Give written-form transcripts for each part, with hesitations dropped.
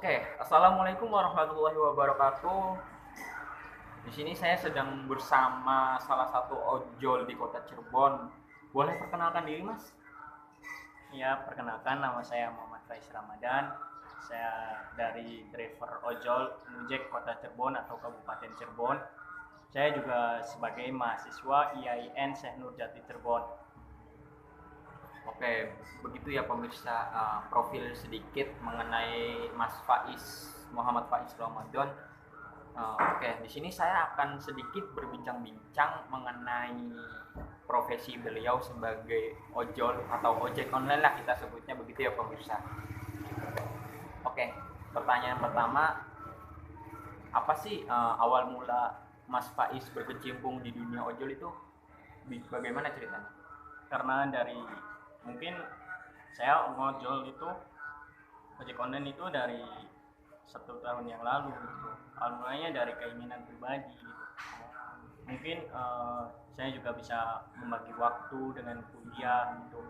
Oke, assalamualaikum warahmatullahi wabarakatuh. Di sini saya sedang bersama salah satu ojol di kota Cirebon. Boleh perkenalkan diri, Mas? Ya, perkenalkan nama saya Muhammad Faiz Ramadan. Saya dari driver ojol Nujek Kota Cirebon atau Kabupaten Cirebon. Saya juga sebagai mahasiswa IAIN Syekh Nurjati Cirebon. Oke, begitu ya pemirsa, profil sedikit mengenai Mas Faiz, Muhammad Faiz Ramadan. Oke, di sini saya akan sedikit berbincang-bincang mengenai profesi beliau sebagai ojol atau ojek online lah kita sebutnya begitu ya pemirsa. Oke, pertanyaan pertama, apa sih awal mula Mas Faiz berkecimpung di dunia ojol itu? Bagaimana ceritanya? Karena dari mungkin saya ngojol itu ojek online itu dari 1 tahun yang lalu gitu. Awal mulanya dari keinginan pribadi gitu. Mungkin saya juga bisa membagi waktu dengan kuliah gitu.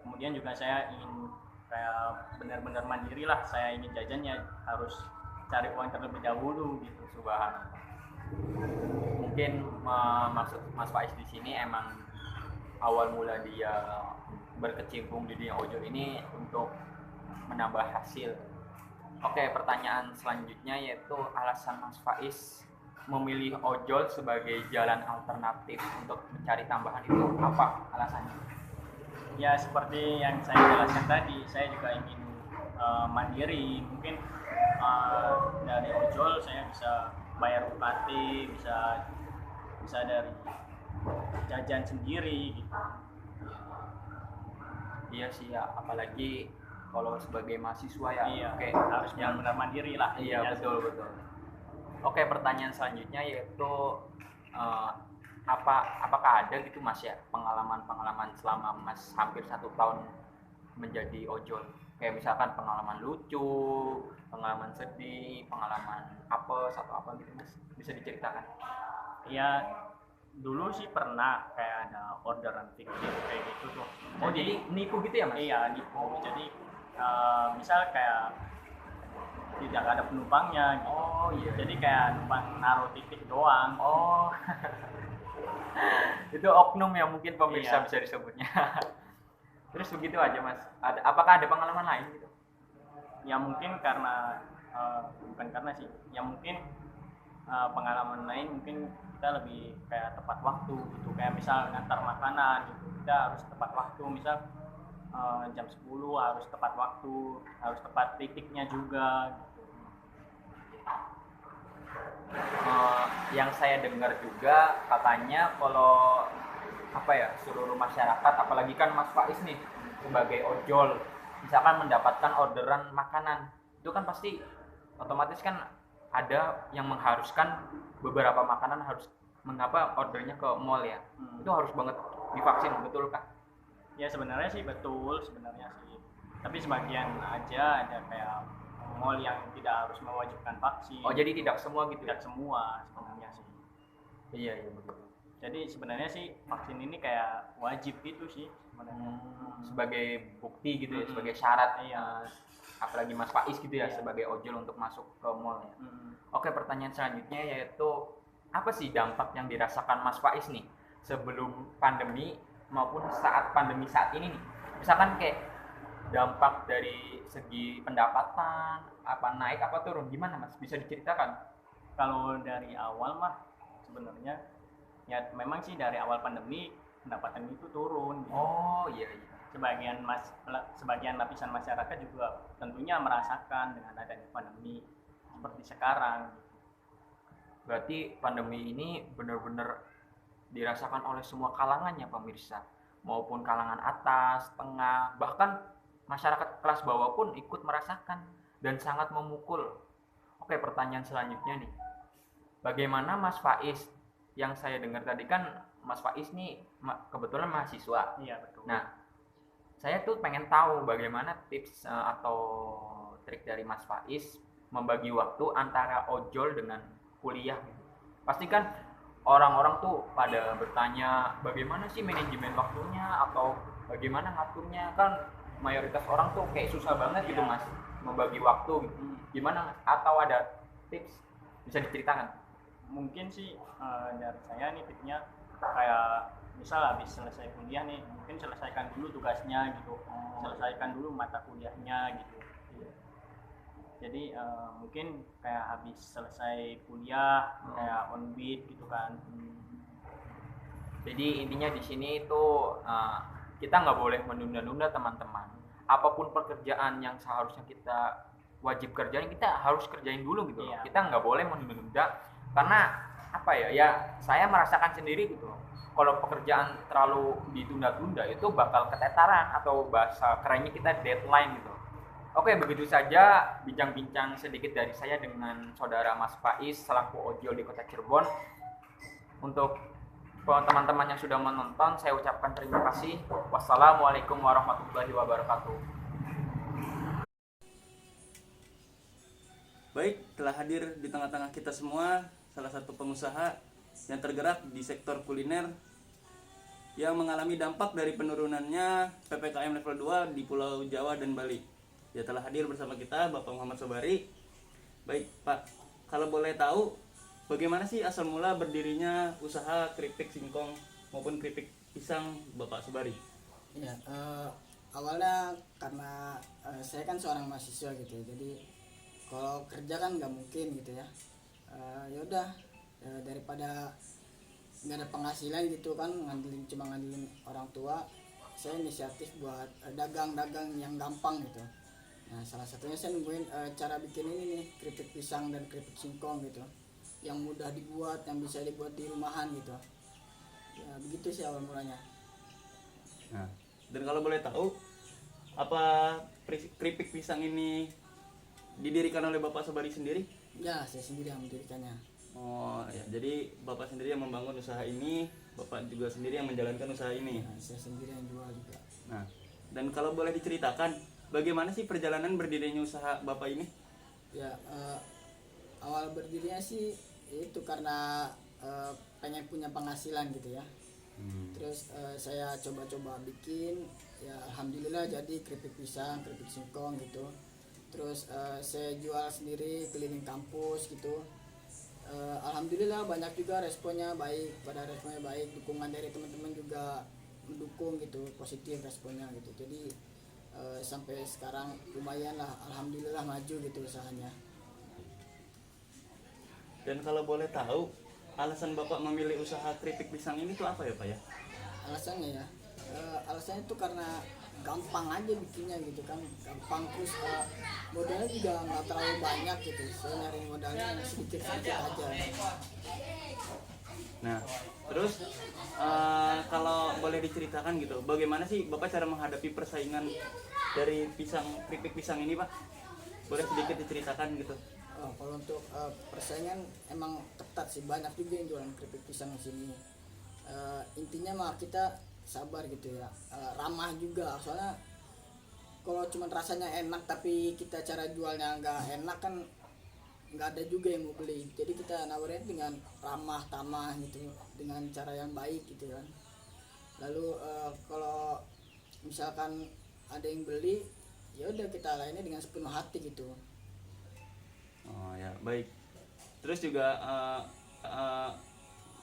Kemudian juga saya ingin kayak benar-benar mandiri lah. Saya ingin jajannya harus cari uang terlebih dahulu gitu. Subhanallah. Mungkin maksud Mas Faiz di sini emang awal mula dia berkecimpung di dunia ojol ini untuk menambah hasil. Oke, pertanyaan selanjutnya yaitu alasan Mas Faiz memilih ojol sebagai jalan alternatif untuk mencari tambahan itu apa alasannya? Ya seperti yang saya jelaskan tadi, saya juga ingin mandiri. Mungkin dari ojol saya bisa bayar UKT, bisa dari jajan sendiri gitu. Iya sih ya, apalagi kalau sebagai mahasiswa ya. Iya, Oke, harus yang benar-benar mandiri lah. iya intinya. betul betul. Oke, pertanyaan selanjutnya yaitu eh, apakah ada gitu Mas ya pengalaman-pengalaman selama Mas hampir 1 tahun menjadi ojol? Kayak misalkan pengalaman lucu, pengalaman sedih, pengalaman apes atau apa gitu Mas? Bisa diceritakan? Iya, dulu sih pernah kayak ada orderan fiktif kayak gitu tuh. Oh, jadi nipu gitu ya Mas? Iya nipu. Jadi misal kayak tidak ada penumpangnya gitu. Oh iya. Jadi kayak numpang naruh titik doang. Oh, itu oknum ya mungkin pemirsa Iya. bisa disebutnya. Terus begitu aja Mas. Apakah ada pengalaman lain gitu? Ya mungkin karena bukan karena sih. Ya mungkin pengalaman lain mungkin kita lebih kayak tepat waktu gitu. Kayak misal ngantar makanan gitu. Kita harus tepat waktu. Misal jam 10 harus tepat waktu, harus tepat titiknya juga gitu. Yang saya dengar juga katanya kalau apa ya seluruh masyarakat apalagi kan Mas Faiz nih sebagai ojol misalkan mendapatkan orderan makanan itu kan pasti otomatis kan ada yang mengharuskan beberapa makanan harus mengapa ordernya ke mall ya. Itu harus banget divaksin, betul kah? Ya sebenarnya sih betul sebenarnya sih. Tapi sebagian aja ada kayak mall yang tidak harus mewajibkan vaksin. Oh, jadi tidak semua gitu ya? Tidak semua sebenarnya sih. Iya betul. Jadi sebenarnya sih vaksin ini kayak wajib gitu sih sebenarnya. Sebagai bukti gitu ya, sebagai syarat. Iya. Apalagi Mas Faiz gitu ya Iya. sebagai ojol untuk masuk ke mall ya. Oke, pertanyaan selanjutnya yaitu apa sih dampak yang dirasakan Mas Faiz nih sebelum pandemi maupun saat pandemi saat ini nih? Misalkan kayak dampak dari segi pendapatan, apa naik apa turun, gimana Mas? Bisa diceritakan? Kalau dari awal mah sebenarnya ya memang sih dari awal pandemi pendapatan itu turun gitu. Oh iya. Sebagian lapisan masyarakat juga tentunya merasakan dengan adanya pandemi seperti sekarang. Berarti pandemi ini benar-benar dirasakan oleh semua kalangan ya pemirsa, maupun kalangan atas, tengah, bahkan masyarakat kelas bawah pun ikut merasakan dan sangat memukul. Oke, pertanyaan selanjutnya nih, bagaimana Mas Faiz? Yang saya dengar tadi kan Mas Faiz nih kebetulan mahasiswa. Iya betul. Nah, saya tuh pengen tahu bagaimana tips atau trik dari Mas Faiz membagi waktu antara ojol dengan kuliah. Pasti kan orang-orang tuh pada bertanya bagaimana sih manajemen waktunya atau bagaimana ngaturnya, kan mayoritas orang tuh kayak susah banget gitu Mas membagi waktu gitu. Gimana Mas? Atau ada tips bisa diceritakan? Mungkin sih dari saya nih tipsnya kayak misal habis selesai kuliah nih, mungkin selesaikan dulu tugasnya gitu, selesaikan dulu mata kuliahnya gitu. Jadi mungkin kayak habis selesai kuliah kayak on beat gitu kan. Jadi intinya di sini itu kita nggak boleh menunda-nunda teman-teman. Apapun pekerjaan yang seharusnya kita wajib kerjain, kita harus kerjain dulu gitu. Iya. Kita nggak boleh menunda-nunda karena apa ya? Ya saya merasakan sendiri gitu. Kalau pekerjaan terlalu ditunda-tunda itu bakal ketetaran atau bahasa kerennya kita deadline gitu. Oke, begitu saja bincang-bincang sedikit dari saya dengan saudara Mas Faiz selaku ojol di Kota Cirebon. Untuk teman-teman yang sudah menonton, saya ucapkan terima kasih. Wassalamualaikum warahmatullahi wabarakatuh. Baik, telah hadir di tengah-tengah kita semua salah satu pengusaha yang tergerak di sektor kuliner yang mengalami dampak dari penurunannya PPKM level 2 di Pulau Jawa dan Bali. Ya, telah hadir bersama kita Bapak Muhammad Sobari. Baik Pak, kalau boleh tahu bagaimana sih asal mula berdirinya usaha keripik singkong maupun keripik pisang Bapak Sobari? Ya, awalnya karena saya kan seorang mahasiswa gitu, jadi kalau kerja kan nggak mungkin gitu ya. Ya udah, daripada nggak ada penghasilan gitu kan, cuma ngandelin orang tua, saya inisiatif buat dagang-dagang yang gampang gitu. Nah, salah satunya saya nemuin cara bikin ini nih, keripik pisang dan keripik singkong gitu, yang mudah dibuat, yang bisa dibuat di rumahan gitu. Ya begitu sih awal mulanya. Nah, dan kalau boleh tahu, apa keripik pisang ini didirikan oleh Bapak Sobari sendiri? Ya, saya sendiri yang mendirikannya. Oh ya, jadi Bapak sendiri yang membangun usaha ini, Bapak juga sendiri yang menjalankan usaha ini. Nah, saya sendiri yang jual juga. Nah, dan kalau boleh diceritakan, bagaimana sih perjalanan berdirinya usaha Bapak ini? Ya, awal berdirinya sih itu karena pengen punya penghasilan gitu ya. Terus saya coba-coba bikin, ya alhamdulillah jadi keripik pisang, keripik singkong gitu. Terus saya jual sendiri keliling kampus gitu. Alhamdulillah banyak juga responnya baik, dukungan dari teman-teman juga mendukung gitu, positif responnya gitu. Jadi sampai sekarang lumayan lah, alhamdulillah maju gitu usahanya. Dan kalau boleh tahu, alasan Bapak memilih usaha keripik pisang ini tuh apa ya Pak ya? Alasannya ya, alasannya itu karena gampang aja bikinnya gitu kan, gampang, terus modalnya juga nggak terlalu banyak gitu. Saya nyari modalnya yang sedikit-sedikit aja. Nah, terus kalau boleh diceritakan gitu, bagaimana sih Bapak cara menghadapi persaingan dari keripik pisang ini Pak? Boleh sedikit diceritakan gitu? Kalau untuk persaingan emang ketat sih, banyak juga yang jualan keripik pisang di sini. Intinya mah kita sabar gitu ya, ramah juga, soalnya kalau cuma rasanya enak tapi kita cara jualnya nggak enak kan nggak ada juga yang mau beli. Jadi kita nawarin dengan ramah tamah gitu, dengan cara yang baik gitu kan. Lalu kalau misalkan ada yang beli, ya udah kita layani dengan sepenuh hati gitu. Oh ya, baik. Terus juga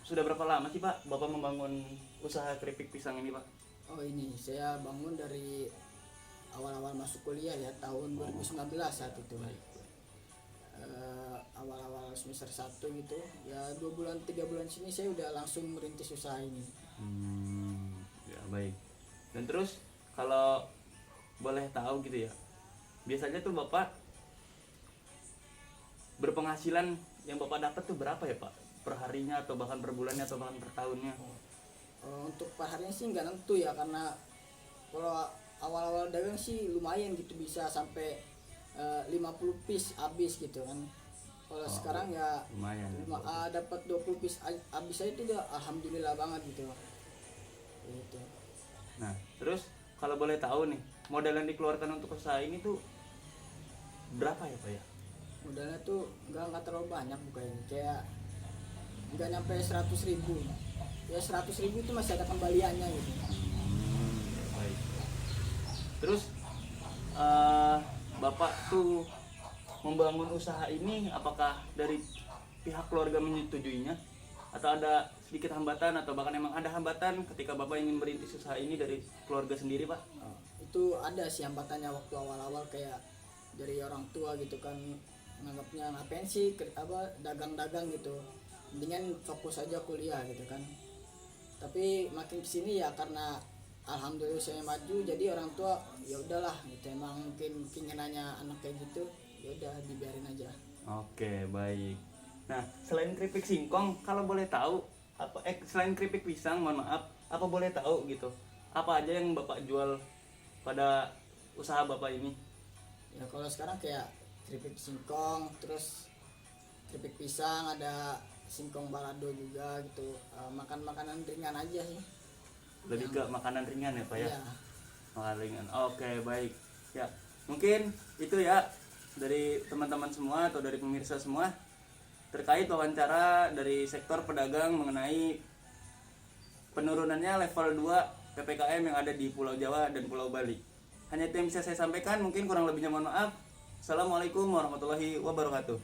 sudah berapa lama sih Pak Bapak membangun usaha keripik pisang ini Pak? Oh, ini saya bangun dari awal-awal masuk kuliah ya, tahun 2019 saat itu. Awal-awal semester 1 gitu ya, 2 bulan 3 bulan sini saya udah langsung merintis usaha ini. Ya baik. Dan terus kalau boleh tahu gitu ya, biasanya tuh Bapak berpenghasilan yang Bapak dapat tuh berapa ya Pak? Per harinya atau bahkan per bulannya atau bahkan per tahunnya? Untuk per harinya sih nggak nentu ya, karena kalau awal-awal dagang sih lumayan gitu, bisa sampai 50 piece habis gitu kan. Kalau sekarang ya lumayan. Dapat 20 piece habis aja itu udah alhamdulillah banget gitu. Gitu. Nah, terus kalau boleh tahu nih, modal yang dikeluarkan untuk usaha ini tuh berapa ya Pak ya? Modalnya tuh nggak terlalu banyak bukannya, kayak nggak nyampe 100.000. Ya 100.000 itu masih ada kembaliannya gitu. Baik. Terus Bapak tuh membangun usaha ini, apakah dari pihak keluarga menyetujuinya atau ada sedikit hambatan atau bahkan emang ada hambatan ketika Bapak ingin merintis usaha ini dari keluarga sendiri, Pak? Itu ada sih hambatannya waktu awal-awal, kayak dari orang tua gitu kan, menganggapnya ngapain sih dagang-dagang gitu, mendingan fokus aja kuliah gitu kan. Tapi makin kesini ya karena alhamdulillah saya maju, jadi orang tua ya udahlah gitu, emang mungkin keinginannya anak kayak gitu, ya udah dibiarin aja. Oke, baik. Nah, selain keripik singkong, kalau boleh tahu selain keripik pisang, mohon maaf, apa boleh tahu gitu, apa aja yang Bapak jual pada usaha Bapak ini? Ya kalau sekarang kayak keripik singkong, terus keripik pisang, ada singkong balado juga gitu. Makan makanan ringan aja sih. Lebih ke makanan ringan ya, Pak ya? Iya. Makanan ringan. Oke, baik. Ya, mungkin itu ya dari teman-teman semua atau dari pemirsa semua terkait wawancara dari sektor pedagang mengenai penurunannya level 2 PPKM yang ada di Pulau Jawa dan Pulau Bali. Hanya itu yang bisa saya sampaikan, mungkin kurang lebihnya mohon maaf. Assalamualaikum warahmatullahi wabarakatuh.